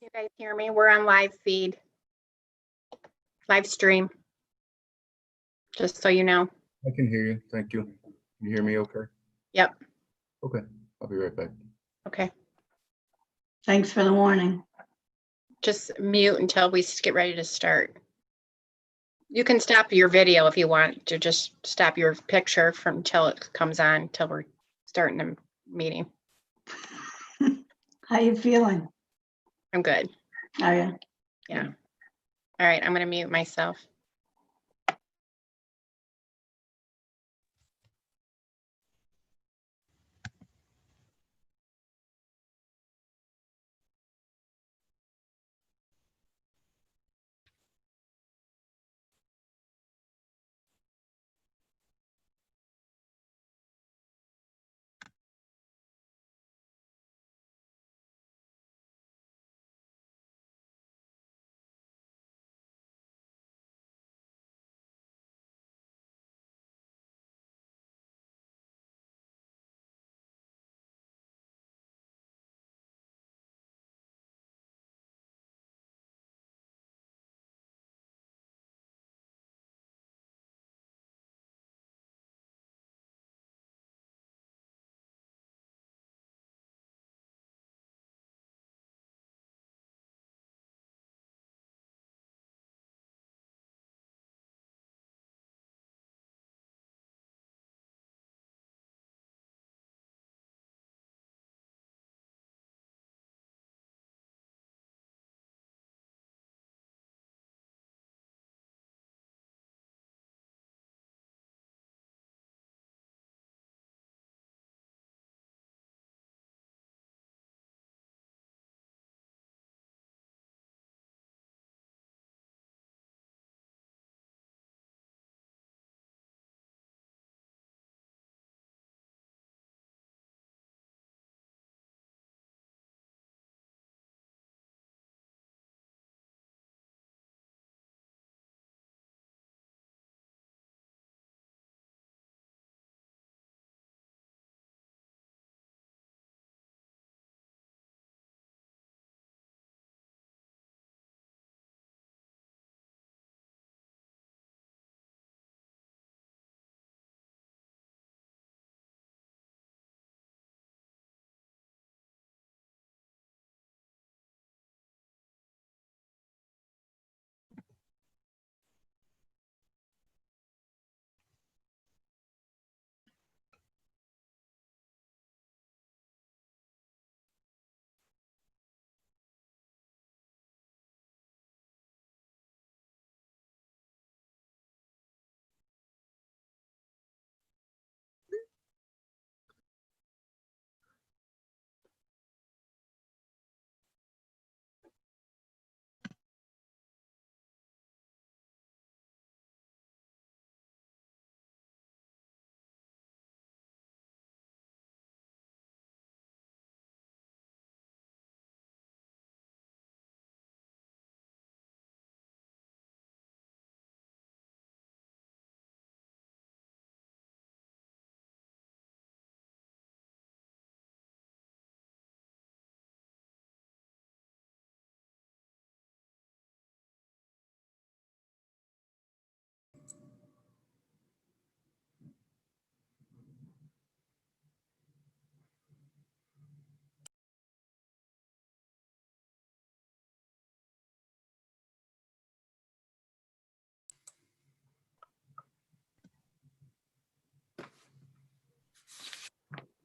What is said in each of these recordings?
You guys hear me? We're on live feed, live stream, just so you know. I can hear you. Thank you. Can you hear me okay? Yep. Okay, I'll be right back. Okay. Thanks for the warning. Just mute until we get ready to start. You can stop your video if you want to, just stop your picture from until it comes on, until we're starting the meeting. How you feeling? I'm good. Are you? Yeah. All right, I'm going to mute myself.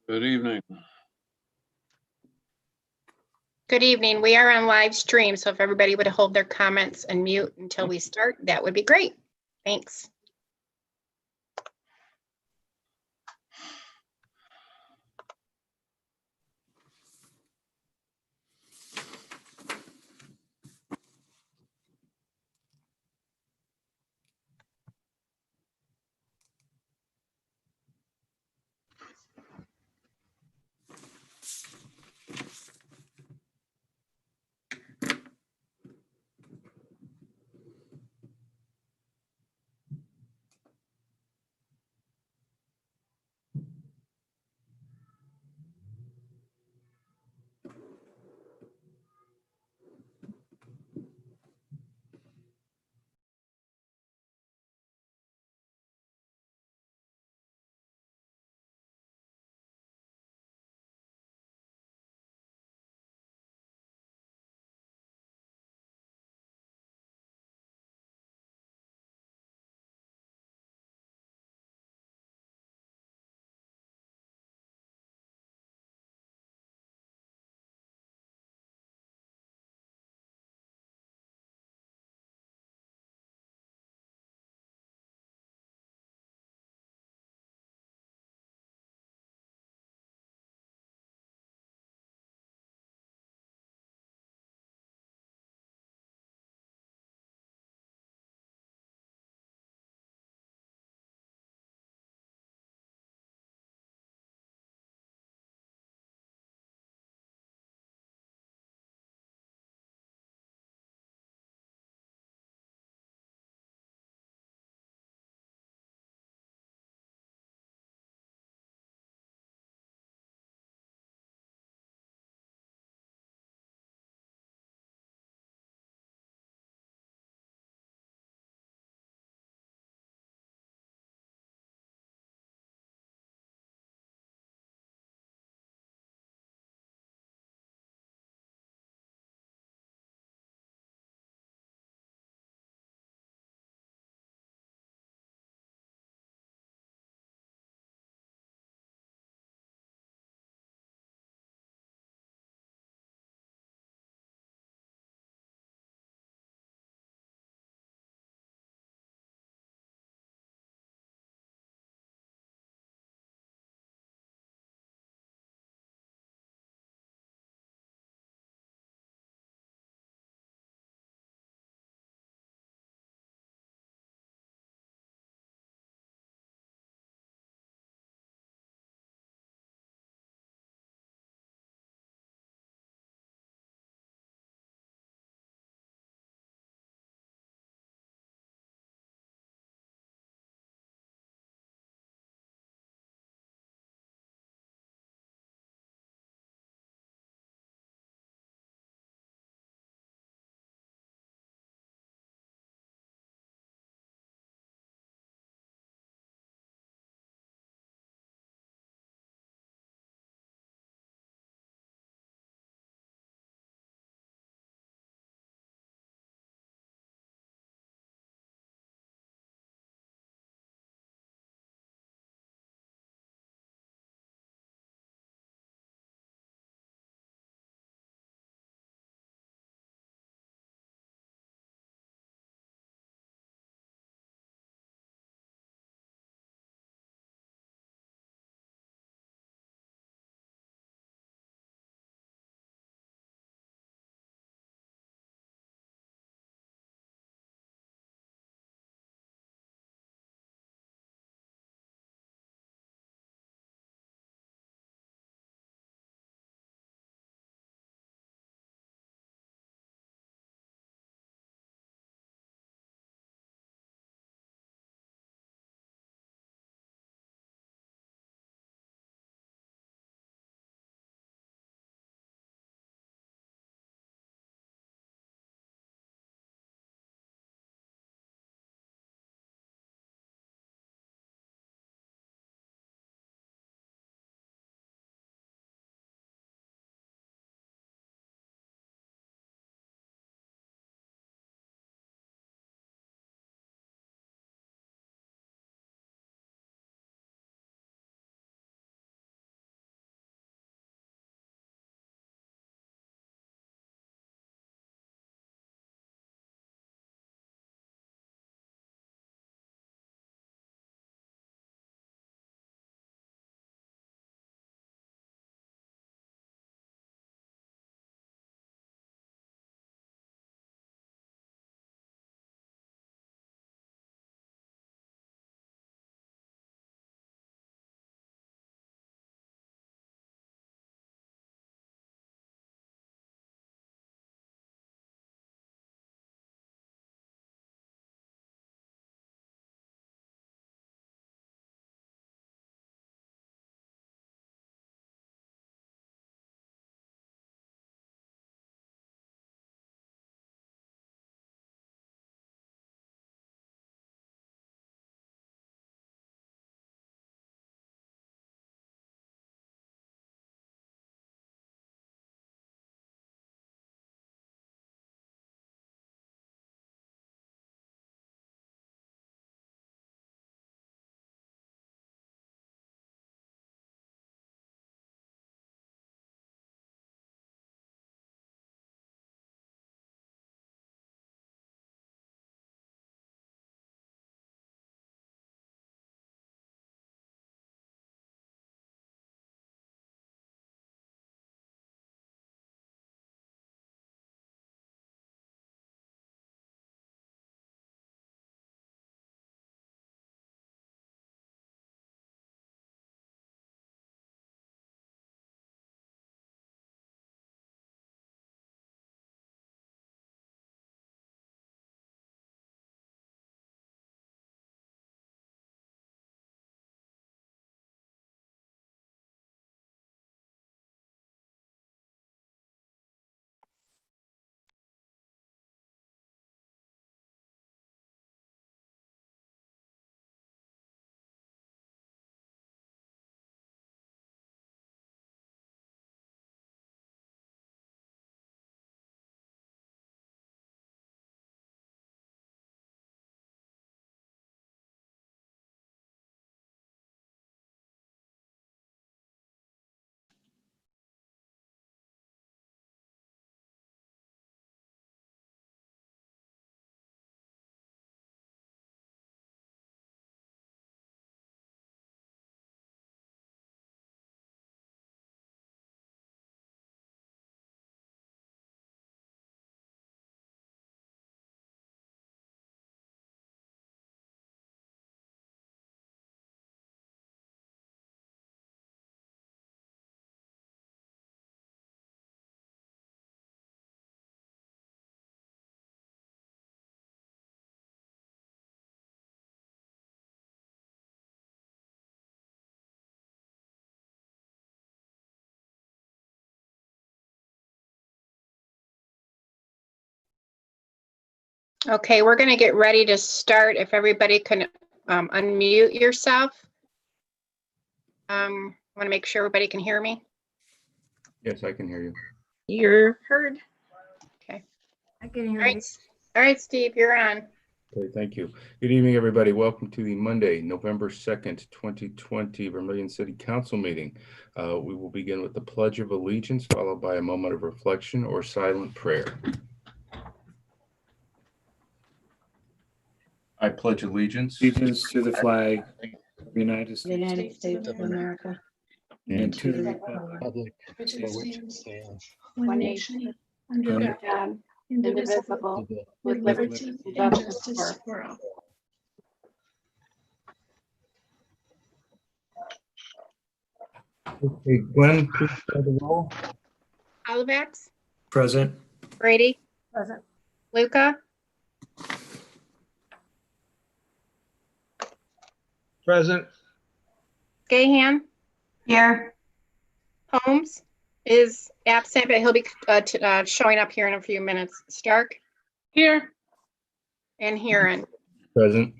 Good evening. Good evening. We are on live stream, so if everybody would hold their comments and mute until we start, that would be great. Thanks. Okay, we're going to get ready to start. If everybody can unmute yourself. Want to make sure everybody can hear me. Yes, I can hear you. You're heard. Okay. I can hear All you. right. All right, Steve, you're on. Okay, thank you. Good evening, everybody. Welcome to the Monday, November 2nd, 2020 Vermilion City Council meeting. We will begin with the Pledge of Allegiance, followed by a moment of reflection or silent prayer. I pledge allegiance Allegiance to the flag of the United The States United States of America. and to the republic republic which for which it stands stands, one nation, under under God, indivisible, with liberty and justice for all. Okay, Glenn, please call the roll. Olivex, present. Brady, Present. Luca, Present. Gahan, Here, Holmes is absent, but he'll be showing up here in a few minutes. Stark? Here. And Huron. Present.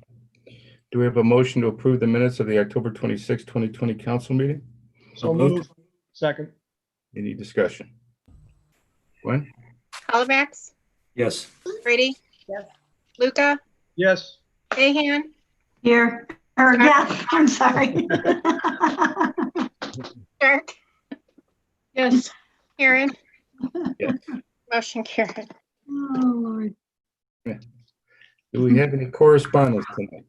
Do we have a motion to approve the minutes of the October 26, 2020 council meeting? So moved. Second. Any discussion? Glenn? Olivex, Yes. Brady? Yes. Luca, Yes. Gahan, here, or yeah, I'm sorry. Stark? Yes. Huron? Yes. Motion carried. Oh, Lord. Do we have any correspondence tonight?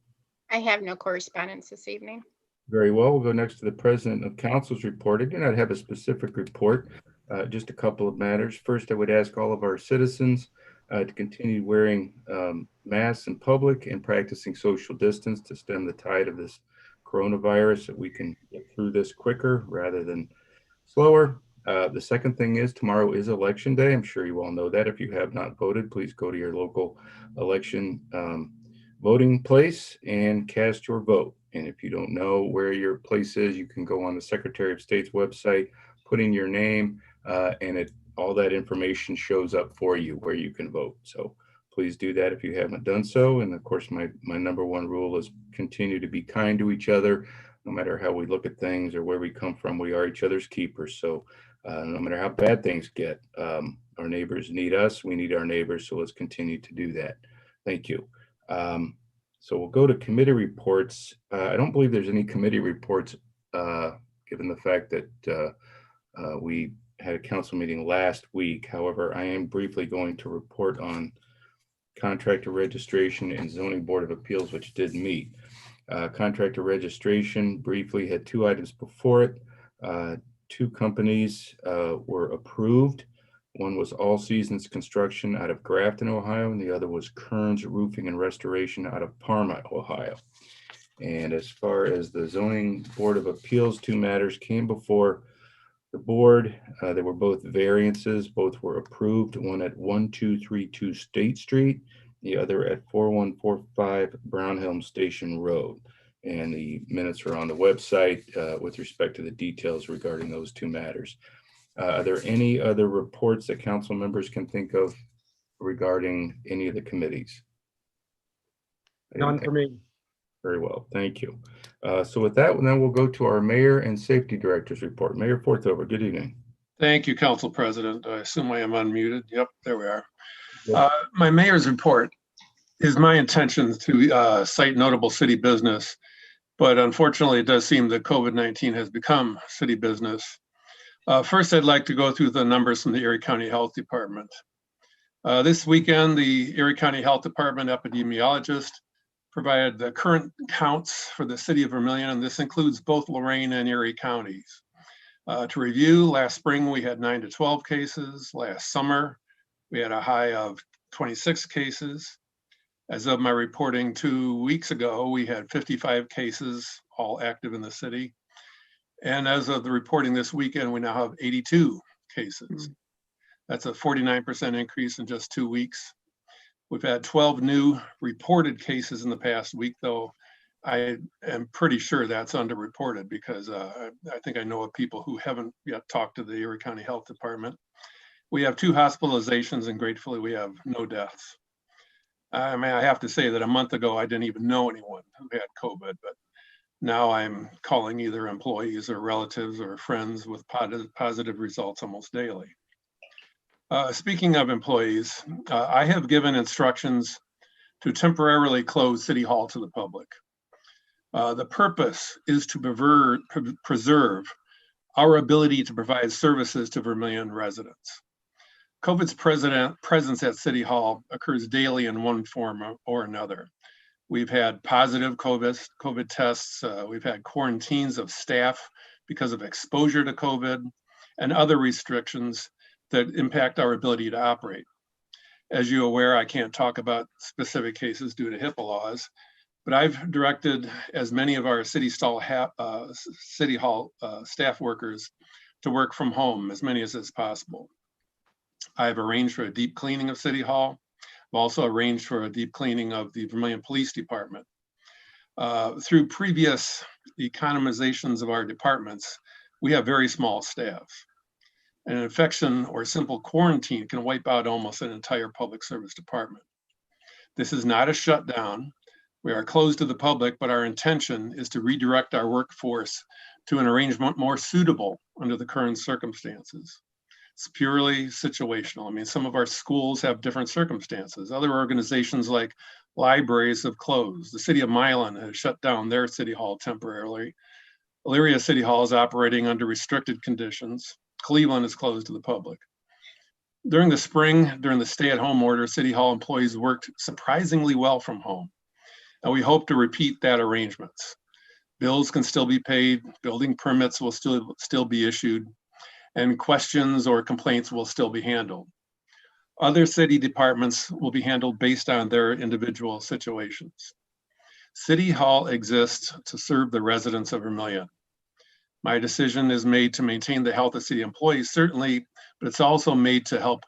I have no correspondence this evening. Very well. We'll go next to the President of Council's report. I do not have a specific report, just a couple of matters. First, I would ask all of our citizens to continue wearing masks in public and practicing social distance to stem the tide of this coronavirus, so we can get through this quicker rather than slower. The second thing is tomorrow is election day. I'm sure you all know that. If you have not voted, please go to your local election voting place and cast your vote. And if you don't know where your place is, you can go on the Secretary of State's website, put in your name, and all that information shows up for you where you can vote. So please do that if you haven't done so. And of course, my number one rule is continue to be kind to each other. No matter how we look at things or where we come from, we are each other's keepers. So no matter how bad things get, our neighbors need us, we need our neighbors. So let's continue to do that. Thank you. So we'll go to committee reports. I don't believe there's any committee reports, given the fact that we had a council meeting last week. However, I am briefly going to report on contractor registration and zoning board of appeals, which did meet. Contractor registration briefly had two items before it. Two companies were approved. One was All Seasons Construction out of Grafton, Ohio, and the other was Kearns Roofing and Restoration out of Parma, Ohio. And as far as the zoning board of appeals, two matters came before the board. They were both variances. Both were approved. One at 1232 State Street, the other at 4145 Brownhelm Station Road. And the minutes are on the website with respect to the details regarding those two matters. Are there any other reports that council members can think of regarding any of the committees? None for me. Very well, thank you. So with that, then we'll go to our mayor and safety director's report. Mayor Forthover, good evening. Thank you, Council President. I assume I am unmuted. Yep, there we are. My mayor's report is my intention to cite notable city business, but unfortunately, it does seem that COVID-19 has become city business. First, I'd like to go through the numbers from the Erie County Health Department. This weekend, the Erie County Health Department epidemiologist provided the current counts for the city of Vermilion, and this includes both Lorain and Erie counties. To review, last spring we had 9 to 12 cases. Last summer, we had a high of 26 cases. As of my reporting 2 weeks ago, we had 55 cases, all active in the city. And as of the reporting this weekend, we now have 82 cases. That's a 49% increase in just 2 weeks. We've had 12 new reported cases in the past week, though I am pretty sure that's underreported because I think I know of people who haven't yet talked to the Erie County Health Department. We have 2 hospitalizations and gratefully we have no deaths. I mean, I have to say that a month ago, I didn't even know anyone who had COVID, but now I'm calling either employees or relatives or friends with positive results almost daily. Speaking of employees, I have given instructions to temporarily close City Hall to the public. The purpose is to preserve our ability to provide services to Vermilion residents. COVID's presence at City Hall occurs daily in one form or another. We've had positive COVID tests. We've had quarantines of staff because of exposure to COVID and other restrictions that impact our ability to operate. As you're aware, I can't talk about specific cases due to HIPAA laws, but I've directed as many of our City Hall staff workers to work from home, as many as is possible. I've arranged for a deep cleaning of City Hall. I've also arranged for a deep cleaning of the Vermilion Police Department. Through previous economizations of our departments, we have very small staff. An infection or simple quarantine can wipe out almost an entire public service department. This is not a shutdown. We are closed to the public, but our intention is to redirect our workforce to an arrangement more suitable under the current circumstances. It's purely situational. I mean, some of our schools have different circumstances. Other organizations like libraries have closed. The city of Milan has shut down their city hall temporarily. Elyria City Hall is operating under restricted conditions. Cleveland is closed to the public. During the spring, during the stay-at-home order, City Hall employees worked surprisingly well from home. And we hope to repeat that arrangements. Bills can still be paid, building permits will still be issued, and questions or complaints will still be handled. Other city departments will be handled based on their individual situations. City Hall exists to serve the residents of Vermilion. My decision is made to maintain the health of city employees, certainly, but it's also made to help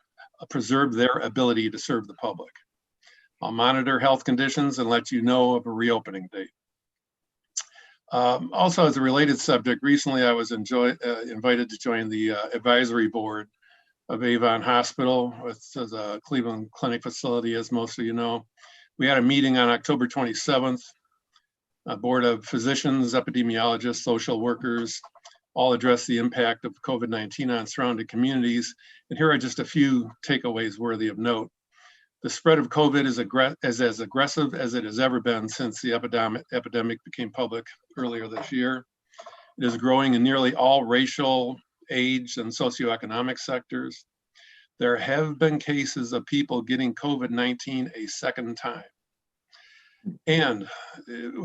preserve their ability to serve the public. I'll monitor health conditions and let you know of a reopening date. Also, as a related subject, recently I was invited to join the advisory board of Avon Hospital, which is a Cleveland Clinic facility, as most of you know. We had a meeting on October 27th. A board of physicians, epidemiologists, social workers, all address the impact of COVID-19 on surrounding communities. And here are just a few takeaways worthy of note. The spread of COVID is as aggressive as it has ever been since the epidemic became public earlier this year. It is growing in nearly all racial, age, and socioeconomic sectors. There have been cases of people getting COVID-19 a second time. And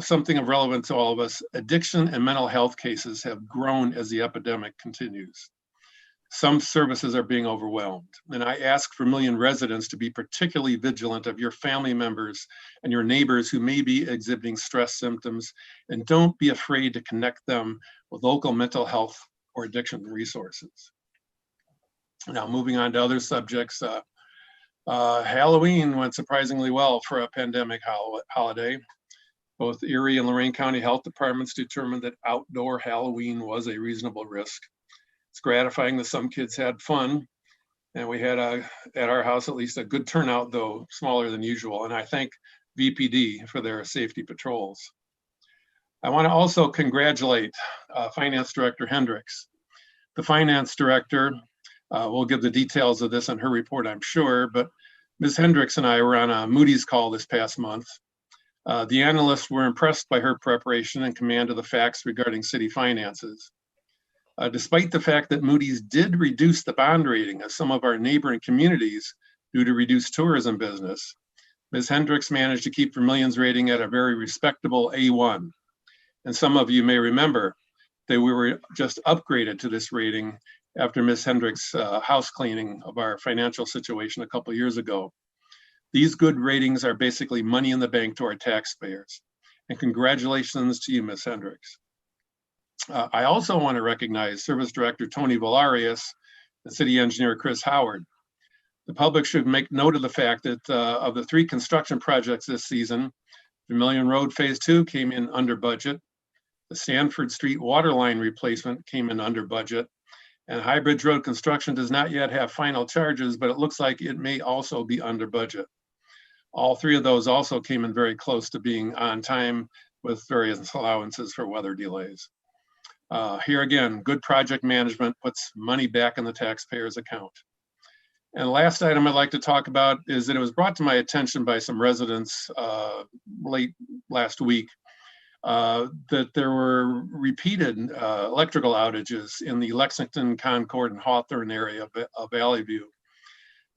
something of relevance to all of us, addiction and mental health cases have grown as the epidemic continues. Some services are being overwhelmed. And I ask Vermilion residents to be particularly vigilant of your family members and your neighbors who may be exhibiting stress symptoms, and don't be afraid to connect them with local mental health or addiction resources. Now, moving on to other subjects, Halloween went surprisingly well for a pandemic holiday. Both Erie and Lorain County Health Departments determined that outdoor Halloween was a reasonable risk. It's gratifying that some kids had fun, and we had at our house at least a good turnout, though smaller than usual. And I thank VPD for their safety patrols. I want to also congratulate Finance Director Hendricks. The Finance Director will give the details of this in her report, I'm sure, but Ms. Hendricks and I were on a Moody's call this past month. The analysts were impressed by her preparation and command of the facts regarding city finances. Despite the fact that Moody's did reduce the bond rating of some of our neighboring communities due to reduced tourism business, Ms. Hendricks managed to keep Vermilion's rating at a very respectable A1. And some of you may remember that we were just upgraded to this rating after Ms. Hendricks' house cleaning of our financial situation a couple of years ago. These good ratings are basically money in the bank to our taxpayers. And congratulations to you, Ms. Hendricks. I also want to recognize Service Director Tony Valarius and City Engineer Chris Howard. The public should make note of the fact that of the 3 construction projects this season, Vermilion Road Phase 2 came in under budget. The Sanford Street water line replacement came in under budget. And High Bridge Road construction does not yet have final charges, but it looks like it may also be under budget. All three of those also came in very close to being on time with various allowances for weather delays. Here again, good project management puts money back in the taxpayer's account. And the last item I'd like to talk about is that it was brought to my attention by some residents late last week that there were repeated electrical outages in the Lexington, Concord, and Hawthorne area of Valley View.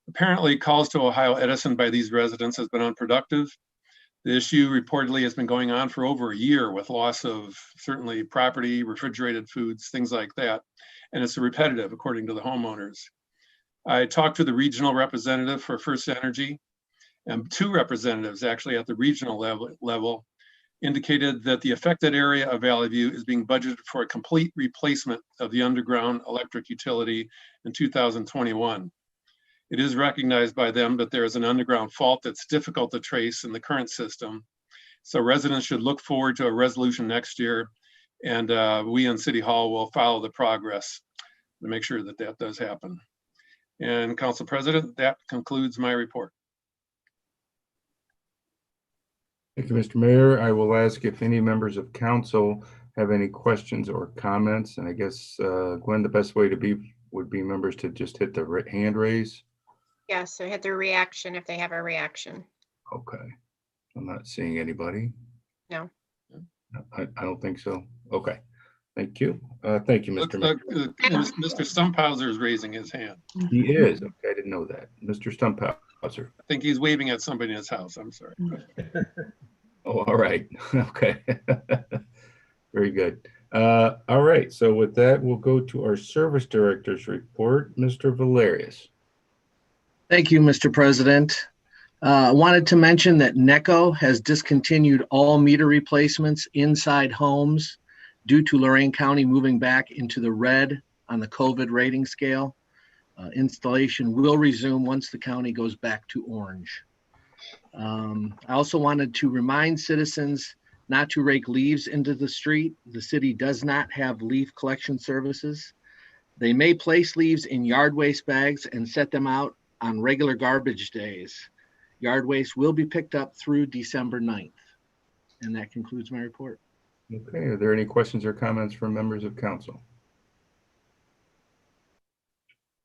Apparently, calls to Ohio Edison by these residents has been unproductive. The issue reportedly has been going on for over a year with loss of certainly property, refrigerated foods, things like that. And it's repetitive, according to the homeowners. I talked to the regional representative for First Energy, and two representatives actually at the regional level indicated that the affected area of Valley View is being budgeted for a complete replacement of the underground electric utility in 2021. It is recognized by them that there is an underground fault that's difficult to trace in the current system. So residents should look forward to a resolution next year, and we in City Hall will follow the progress to make sure that that does happen. And Council President, that concludes my report. Thank you, Mr. Mayor. I will ask if any members of council have any questions or comments. And I guess, Gwen, the best way to would be members to just hit the hand raise. Yes, so hit their reaction if they have a reaction. Okay. I'm not seeing anybody. No. I don't think so. Okay. Thank you. Thank you, Mr. Mayor. Mr. Stumphauser is raising his hand. He is. Okay, I didn't know that. Mr. Stumphauser. I think he's waving at somebody in his house. I'm sorry. Oh, all right. Okay. Very good. All right. So with that, we'll go to our service director's report. Mr. Valerius. Thank you, Mr. President. I wanted to mention that NECO has discontinued all meter replacements inside homes due to Lorain County moving back into the red on the COVID rating scale. Installation will resume once the county goes back to orange. I also wanted to remind citizens not to rake leaves into the street. The city does not have leaf collection services. They may place leaves in yard waste bags and set them out on regular garbage days. Yard waste will be picked up through December 9th. And that concludes my report. Okay, are there any questions or comments from members of council?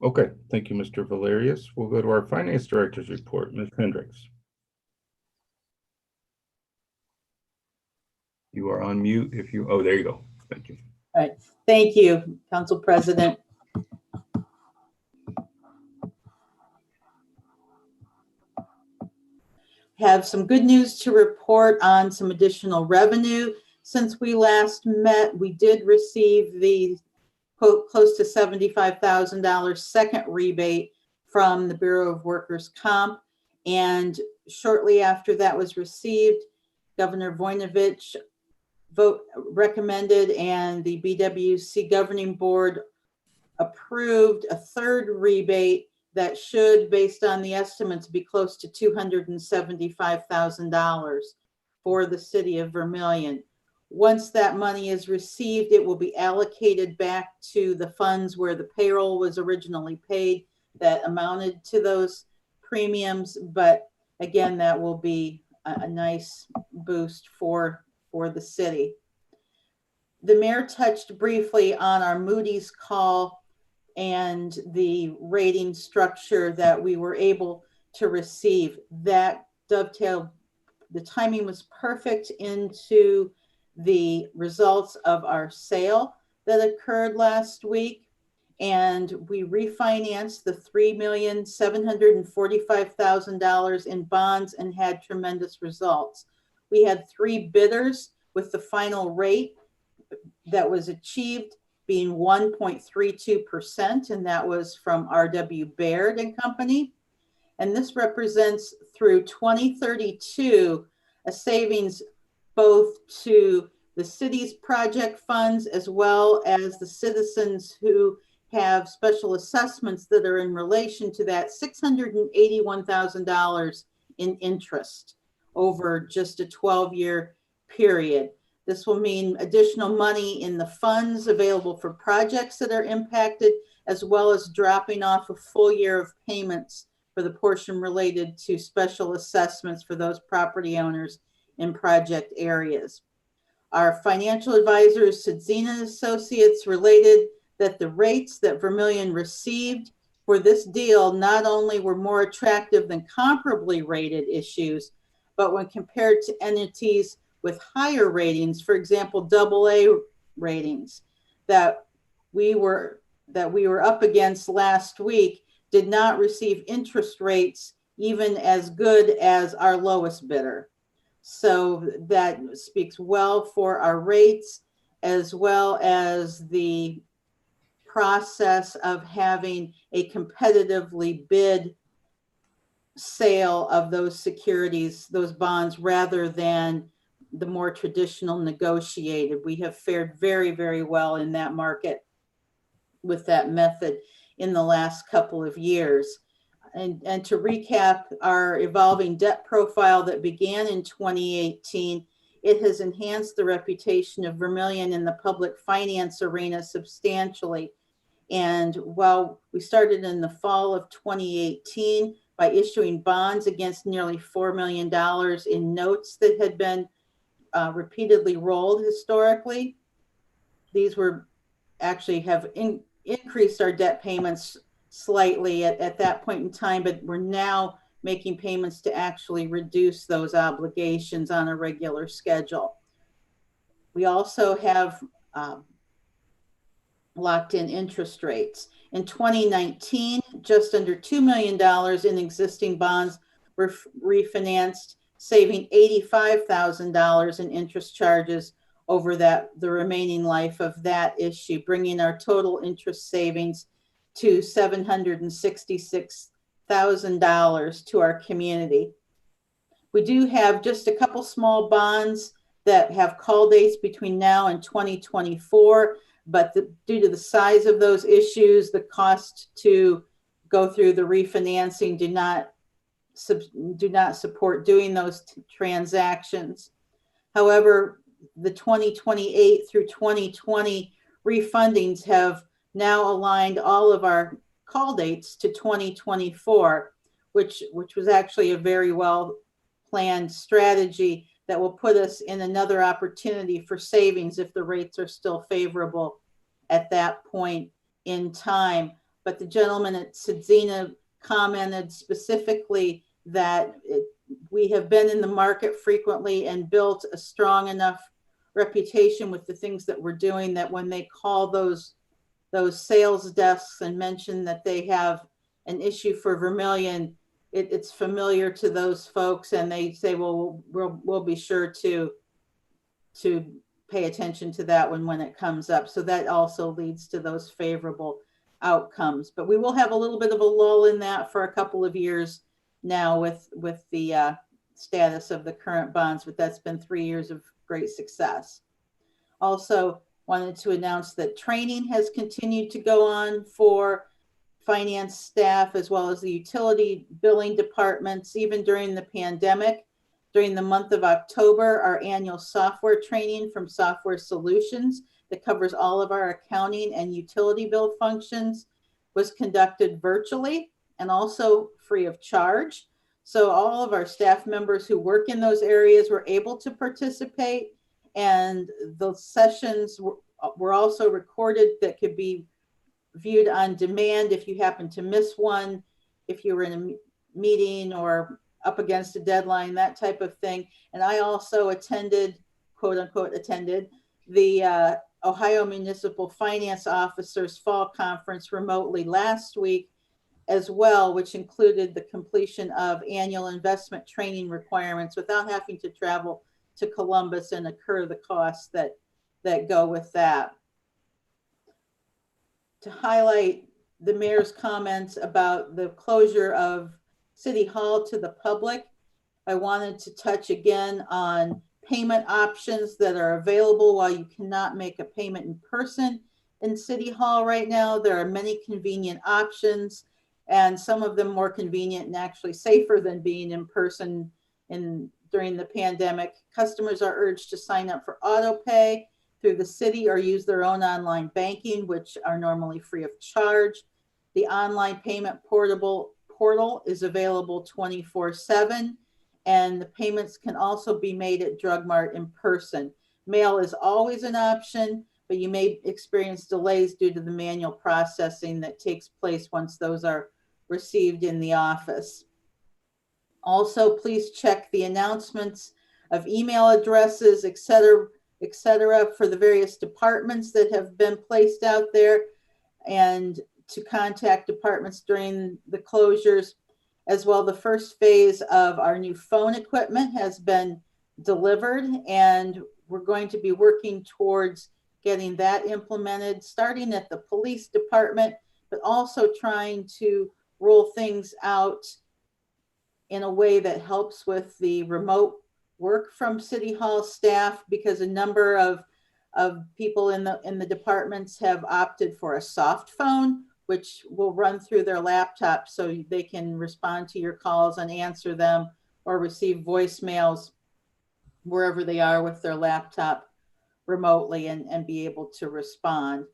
Okay, thank you, Mr. Valerius. We'll go to our finance director's report. Ms. Hendricks. You are on mute if you, oh, there you go. Thank you. All right, thank you, Council President. Have some good news to report on some additional revenue. Since we last met, we did receive the quote close to $75,000 second rebate from the Bureau of Workers' Comp. And shortly after that was received, Governor Voinovich recommended and the BWC Governing Board approved a third rebate that should, based on the estimates, be close to $275,000 for the city of Vermilion. Once that money is received, it will be allocated back to the funds where the payroll was originally paid that amounted to those premiums. But again, that will be a nice boost for the city. The mayor touched briefly on our Moody's call and the rating structure that we were able to receive. That dovetailed, the timing was perfect into the results of our sale that occurred last week. And we refinanced the $3,745,000 in bonds and had tremendous results. We had 3 bidders with the final rate that was achieved being 1.32%, and that was from R.W. Baird and Company. And this represents through 2032 a savings both to the city's project funds as well as the citizens who have special assessments that are in relation to that $681,000 in interest over just a 12-year period. This will mean additional money in the funds available for projects that are impacted, as well as dropping off a full year of payments for the portion related to special assessments for those property owners in project areas. Our financial advisors, Sudzina Associates, related that the rates that Vermilion received for this deal not only were more attractive than comparably rated issues, but when compared to entities with higher ratings, for example, AA ratings, that we were up against last week, did not receive interest rates even as good as our lowest bidder. So that speaks well for our rates, as well as the process of having a competitively bid sale of those securities, those bonds, rather than the more traditional negotiated. We have fared very, very well in that market with that method in the last couple of years. And to recap our evolving debt profile that began in 2018, it has enhanced the reputation of Vermilion in the public finance arena substantially. And while we started in the fall of 2018 by issuing bonds against nearly $4 million in notes that had been repeatedly rolled historically, these were actually have increased our debt payments slightly at that point in time, but we're now making payments to actually reduce those obligations on a regular schedule. We also have locked in interest rates. In 2019, just under $2 million in existing bonds were refinanced, saving $85,000 in interest charges over the remaining life of that issue, bringing our total interest savings to $766,000 to our community. We do have just a couple small bonds that have call dates between now and 2024, but due to the size of those issues, the cost to go through the refinancing do not support doing those transactions. However, the 2028 through 2020 refundings have now aligned all of our call dates to 2024, which was actually a very well planned strategy that will put us in another opportunity for savings if the rates are still favorable at that point in time. But the gentleman at Sudzina commented specifically that we have been in the market frequently and built a strong enough reputation with the things that we're doing that when they call those sales desks and mention that they have an issue for Vermilion, it's familiar to those folks, and they say, well, we'll be sure to pay attention to that when it comes up. So that also leads to those favorable outcomes. But we will have a little bit of a lull in that for a couple of years now with the status of the current bonds, but that's been 3 years of great success. Also wanted to announce that training has continued to go on for finance staff as well as the utility billing departments, even during the pandemic. During the month of October, our annual software training from Software Solutions that covers all of our accounting and utility bill functions was conducted virtually and also free of charge. So all of our staff members who work in those areas were able to participate, and those sessions were also recorded that could be viewed on demand if you happen to miss one, if you were in a meeting or up against a deadline, that type of thing. And I also attended, quote unquote, the Ohio Municipal Finance Officers Fall Conference remotely last week as well, which included the completion of annual investment training requirements without having to travel to Columbus and incur the costs that go with that. To highlight the mayor's comments about the closure of City Hall to the public, I wanted to touch again on payment options that are available while you cannot make a payment in person in City Hall right now. There are many convenient options, and some of them more convenient and actually safer than being in person during the pandemic. Customers are urged to sign up for auto pay through the city or use their own online banking, which are normally free of charge. The online payment portal portal is available 24/7, and the payments can also be made at Drug Mart in person. Mail is always an option, but you may experience delays due to the manual processing that takes place once those are received in the office. Also, please check the announcements of email addresses, et cetera, for the various departments that have been placed out there, and to contact departments during the closures. As well, the first phase of our new phone equipment has been delivered, and we're going to be working towards getting that implemented, starting at the police department, but also trying to roll things out in a way that helps with the remote work from City Hall staff, because a number of people in the departments have opted for a soft phone, which will run through their laptop so they can respond to your calls and answer them, or receive voicemails wherever they are with their laptop remotely, and be able to respond.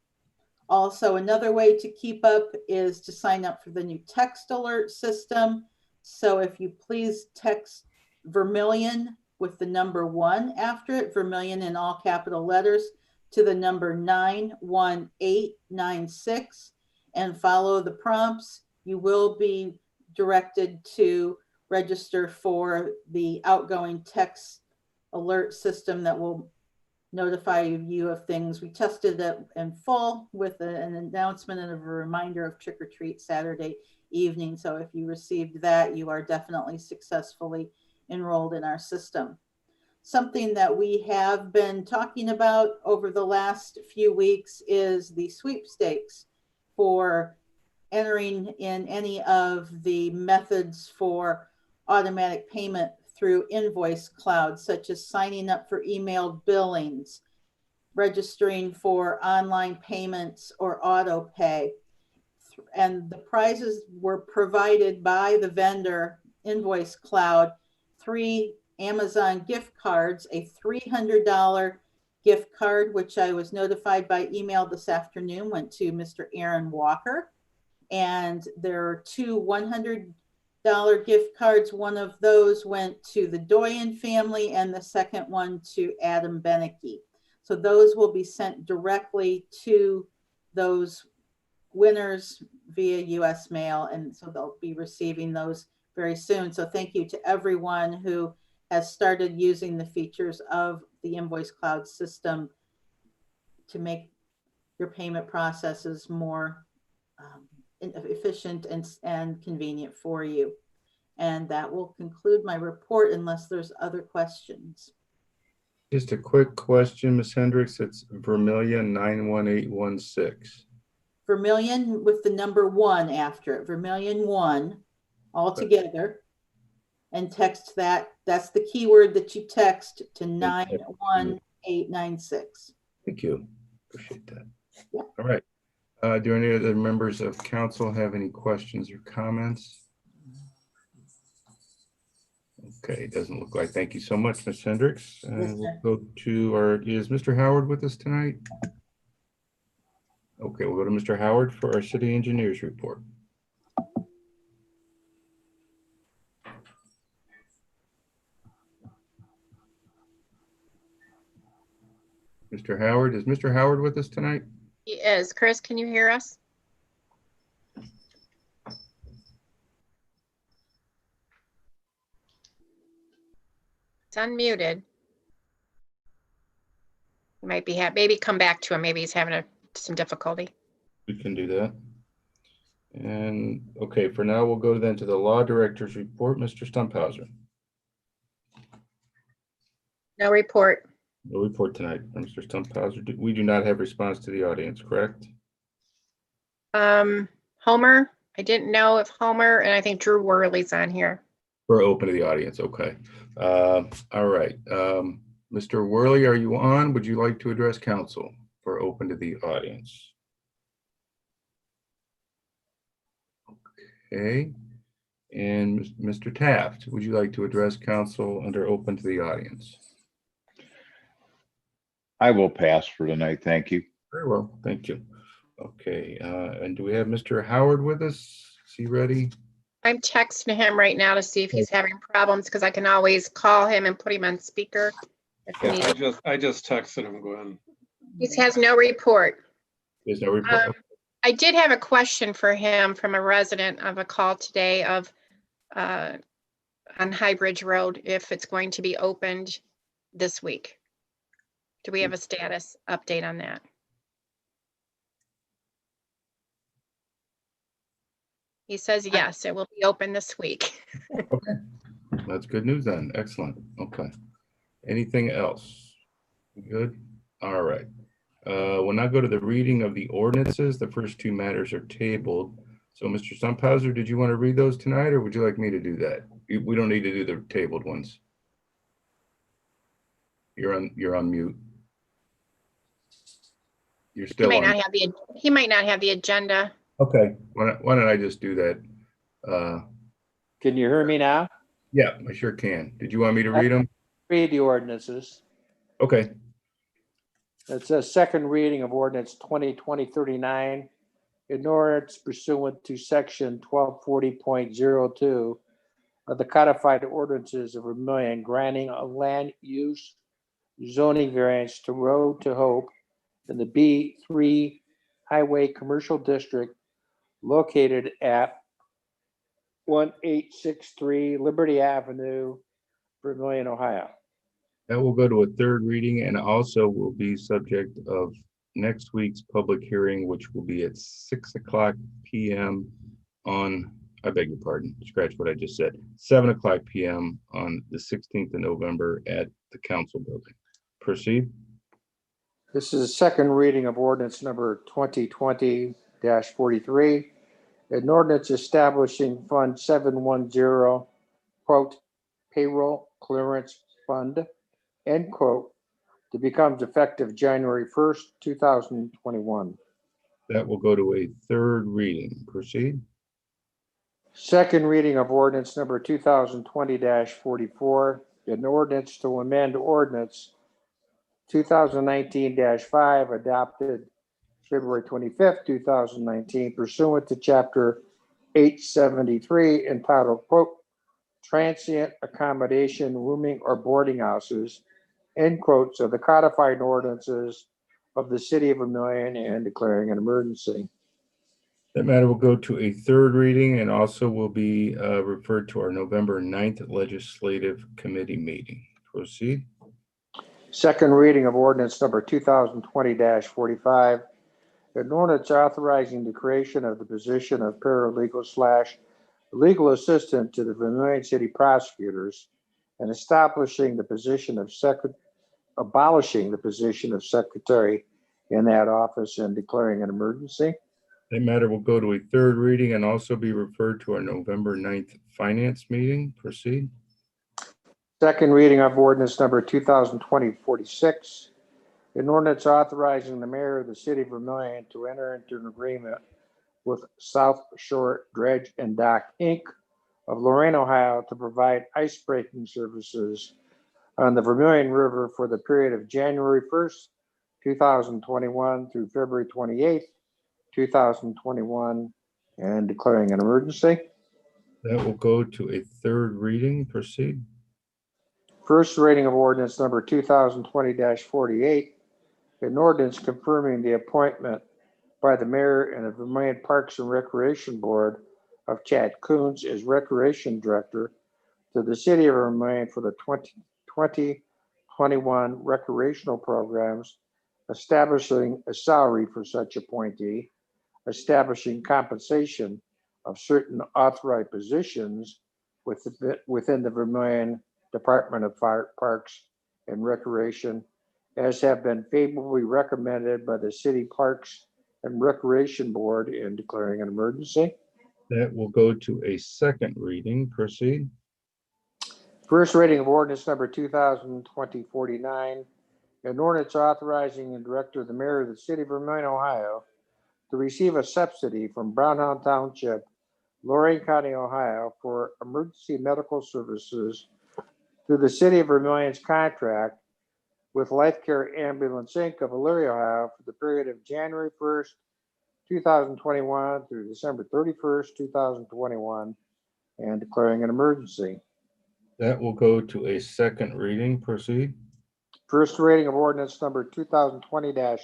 Also, another way to keep up is to sign up for the new text alert system. So if you please text Vermilion with the number 1 after it, Vermilion in all capital letters, to the number 91896, and follow the prompts, you will be directed to register for the outgoing text alert system that will notify you of things. We tested it in full with an announcement and a reminder of trick or treat Saturday evening. So if you received that, you are definitely successfully enrolled in our system. Something that we have been talking about over the last few weeks is the sweepstakes for entering in any of the methods for automatic payment through Invoice Cloud, such as signing up for emailed billings, registering for online payments or auto pay. And the prizes were provided by the vendor, Invoice Cloud, 3 Amazon gift cards, a $300 gift card, which I was notified by email this afternoon, went to Mr. Aaron Walker. And there are 2 $100 gift cards. One of those went to the Doyen family, and the second one to Adam Beneke. So those will be sent directly to those winners via US mail, and so they'll be receiving those very soon. So thank you to everyone who has started using the features of the Invoice Cloud system to make your payment processes more efficient and convenient for you. And that will conclude my report unless there's other questions. Just a quick question, Ms. Hendricks. It's Vermilion 91816. Vermilion with the number 1 after it, Vermilion 1 all together, and text that. That's the keyword that you text to 91896. Thank you. Appreciate that. Yeah. All right. Do any other members of council have any questions or comments? Okay, it doesn't look like. Thank you so much, Ms. Hendricks. Yes, We'll go to is Mr. Howard with us tonight? Okay, we'll go to Mr. Howard for our city engineers report. Mr. Howard, is Mr. Howard with us tonight? He is. Chris, can you hear us? It's unmuted. He might be maybe come back to him. Maybe he's having some difficulty. We can do that. And okay, for now, we'll go then to the law director's report. Mr. Stumphauser. No report. No report tonight from Mr. Stumphauser. We do not have response to the audience, correct? Homer, I didn't know if Homer, and I think Drew Worley's on here. We're open to the audience. Okay. All right. Mr. Worley, are you on? Would you like to address council for open to the audience? Okay. And Mr. Taft, would you like to address council under open to the audience? I will pass for tonight. Thank you. Very well. Thank you. Okay. And do we have Mr. Howard with us? Is he ready? I'm texting him right now to see if he's having problems because I can always call him and put him on speaker if Yeah, needed. I just texted him, Gwen. He has no report. There's no report. I did have a question for him from a resident of a call today of on High Bridge Road, if it's going to be opened this week. Do we have a status update on that? He says, yes, it will be open this week. Okay. That's good news then. Excellent. Okay. Anything else? Good. All right. We'll now go to the reading of the ordinances. The first two matters are tabled. So Mr. Stumphauser, did you want to read those tonight or would you like me to do that? We don't need to do the tabled ones. You're on mute. You're He still might on. not have he might not have the agenda. Okay. Why don't I just do that? Can you hear me now? Yeah, I sure can. Did you want me to read them? Read the ordinances. Okay. It's a second reading of ordinance 2020-39, an ordinance pursuant to section 1240.02 of the codified ordinances of Vermilion, granting a land use zoning variance to Road to Hope in the B3 Highway Commercial District located at 1863 Liberty Avenue, Vermilion, Ohio. That will go to a third reading and also will be subject of next week's public hearing, which will be at 6:00 p.m. on, I beg your pardon, scratch what I just said, 7:00 p.m. on the 16th of November at the council building. Proceed. This is a second reading of ordinance number 2020-43, an ordinance establishing Fund 710, quote, payroll clearance fund, end quote, to become effective January 1st, 2021. That will go to a third reading. Proceed. Second reading of ordinance number 2020-44, an ordinance to amend ordinance 2019-5 adopted February 25th, 2019, pursuant to Chapter 873 entitled, quote, transient accommodation, rooming, or boarding houses, end quotes, of the codified ordinances of the city of Vermilion and declaring an emergency. That matter will go to a third reading and also will be referred to our November 9th legislative committee meeting. Proceed. Second reading of ordinance number 2020-45, an ordinance authorizing the creation of the position of paralegal / legal assistant to the Vermilion City prosecutors and establishing the position of abolishing the position of secretary in that office and declaring an emergency. That matter will go to a third reading and also be referred to our November 9th finance meeting. Proceed. Second reading of ordinance number 2020-46, an ordinance authorizing the mayor of the city of Vermilion to enter into an agreement with South Shore Dredge and Dock, Inc. of Lorraine, Ohio, to provide ice breaking services on the Vermilion River for the period of January 1st, 2021 through February 28th, 2021, and declaring an emergency. That will go to a third reading. Proceed. First reading of ordinance number 2020-48, an ordinance confirming the appointment by the mayor and the Vermilion Parks and Recreation Board of Chad Coons as Recreation Director to the city of Vermilion for the 2020-21 recreational programs, establishing a salary for such appointee, establishing compensation of certain authorized positions within the Vermilion Department of Parks and Recreation, as have been favorably recommended by the City Parks and Recreation Board, in declaring an emergency. That will go to a second reading. Proceed. First reading of ordinance number 2020-49, an ordinance authorizing the director of the mayor of the city of Vermilion, Ohio, to receive a subsidy from Browntown Township, Lorraine County, Ohio, for emergency medical services through the city of Vermilion's contract with Life Care Ambulance Inc. of Elyria, Ohio, for the period of January 1st, 2021 through December 31st, 2021, and declaring an emergency. That will go to a second reading. Proceed. First reading of ordinance number 2020-50,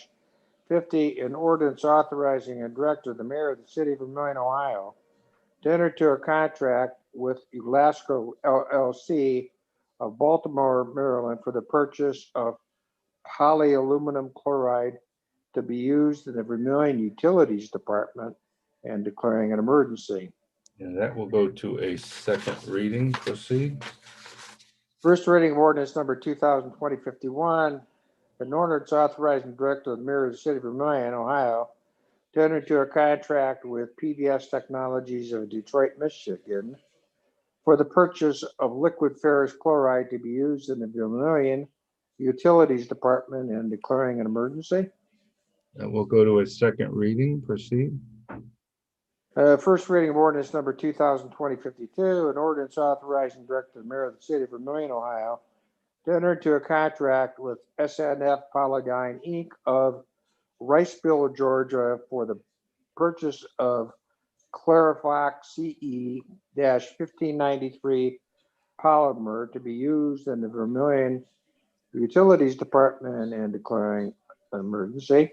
an ordinance authorizing and directing the mayor of the city of Vermilion, Ohio, to enter into a contract with Elasco LLC of Baltimore, Maryland, for the purchase of polyaluminum chloride to be used in the Vermilion Utilities Department and declaring an emergency. And that will go to a second reading. Proceed. First reading of ordinance number 2020-51, an ordinance authorizing the director of the mayor of the city of Vermilion, Ohio, to enter into a contract with PBS Technologies of Detroit, Michigan, for the purchase of liquid ferrous chloride to be used in the Vermilion Utilities Department and declaring an emergency. That will go to a second reading. Proceed. First reading of ordinance number 2020-52, an ordinance authorizing the director of the mayor of the city of Vermilion, Ohio, to enter into a contract with SNF Polydyne Inc. of Riceville, Georgia, for the purchase of Clarifox CE-1593 polymer to be used in the Vermilion Utilities Department and declaring an emergency.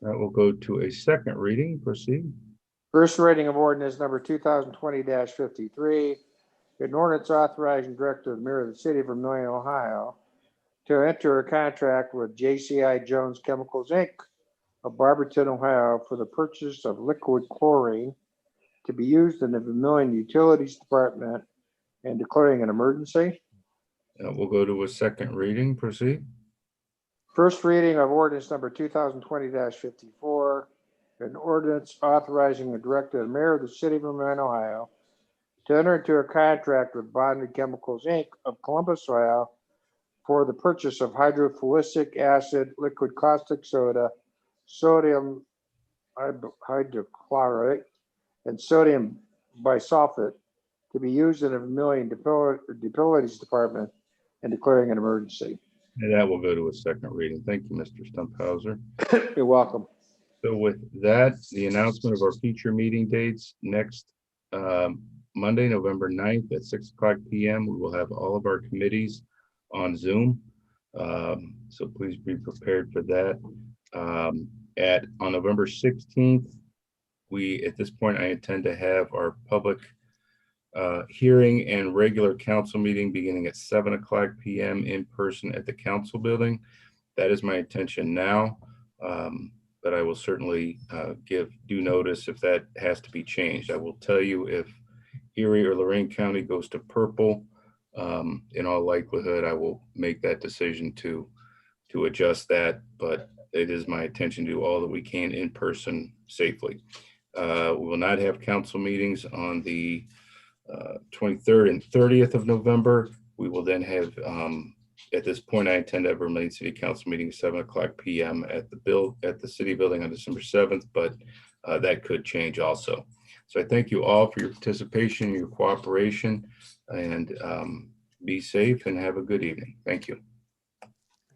That will go to a second reading. Proceed. First reading of ordinance number 2020-53, an ordinance authorizing director of the mayor of the city of Vermilion, Ohio, to enter a contract with JCI Jones Chemicals, Inc. of Barberton, Ohio, for the purchase of liquid chlorine to be used in the Vermilion Utilities Department and declaring an emergency. That will go to a second reading. Proceed. First reading of ordinance number 2020-54, an ordinance authorizing the director of the mayor of the city of Vermilion, Ohio, to enter into a contract with Bonded Chemicals, Inc. of Columbus, Ohio, for the purchase of hydrofluoric acid, liquid caustic soda, sodium hydrochloride, and sodium bisulfite to be used in the Vermilion Utilities Department and declaring an emergency. And that will go to a second reading. Thank you, Mr. Stumphauser. You're welcome. So with that, the announcement of our future meeting dates next Monday, November 9th at 6:00 p.m. We will have all of our committees on Zoom. So please be prepared for that. On November 16th, at this point, I intend to have our public hearing and regular council meeting beginning at 7:00 p.m. in person at the council building. That is my intention now. But I will certainly give due notice if that has to be changed. I will tell you if Erie or Lorraine County goes to purple, in all likelihood, I will make that decision to adjust that, but it is my intention to do all that we can in person safely. We will not have council meetings on the 23rd and 30th of November. We will then have, at this point, I intend to have Vermilion City Council meeting 7:00 p.m. at the city building on December 7th, but that could change also. So I thank you all for your participation, your cooperation, and be safe and have a good evening. Thank you.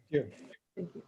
Thank you. Thank you.